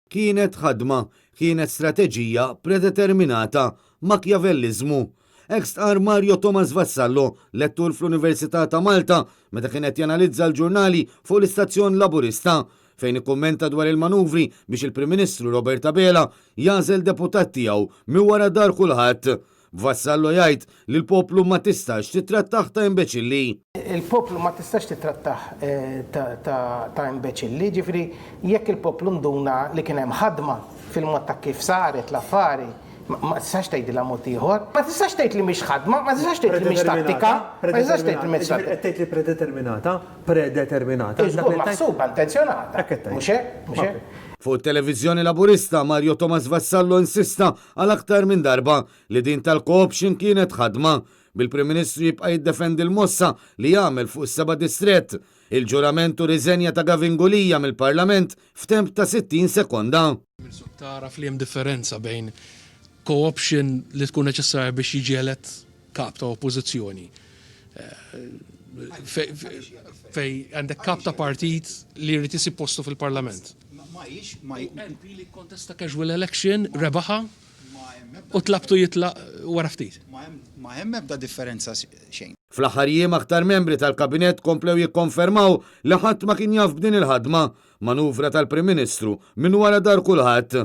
Kienet ħadma, kienet strateġija predeterminata, makjavelliżmu. Ex-qar Mario Thomas Vassallo, lettur fl-Università ta' Malta, meta kienet janalizza l-ġurnali fuq l-istazzjon Laburista, fejn ikkummenta dwar il-manuvri biex il-Prim Ministru Robert Abela jażel deputat tiegħu minn wara dar kulħadd. Vassallo jgħid li l-poplu ma tistax titrattaħ ta' imbeċilli. Il-poplu ma tistax titrattaħ ta' imbeċilli, ġifri jekk il-poplu nduna li kien hemm ħadma fil-mod ta' kif saret l-affari, ma tistax tgħid la mod ieħor, ma tistax tgħid li mhix ħadma, ma tistax tgħid li mhix tattika, ma tistax tgħid li mhix tattika. Tgħid li predeterminata. Maħsuba, intenzjonata. Mhux hekk? Fuq televiżjoni Laburista, Mario Thomas Vassallo insista għal aktar minn darba li din tal-co-option kienet ħadma. Bil-Prim Ministru jibqa' jiddefendi l-mossa li jagħmel fuq is-seba' distrett. Il-ġuramentu riżenja ta' Gavin Gulija mill-Parlament f'temp ta' 60 sekonda. Taraf li hemm differenza bejn co-option li tkun neċessarja biex jiġi elett kap ta' oppożizzjoni. Fej għandek kap ta' partit li jrid isib postu fil-Parlament. MP li kontesta casual election, rebaħa, u tlabtu jitlaq wara ftit. Ma hemm ebda differenza xejn. Fl-aħħar jiem aktar membri tal-Kabinett komplew jikkonfermaw li ħadd ma kien jaf b'din il-ħadma, manuvra tal-Prim Ministru minn wara dar kulħadd.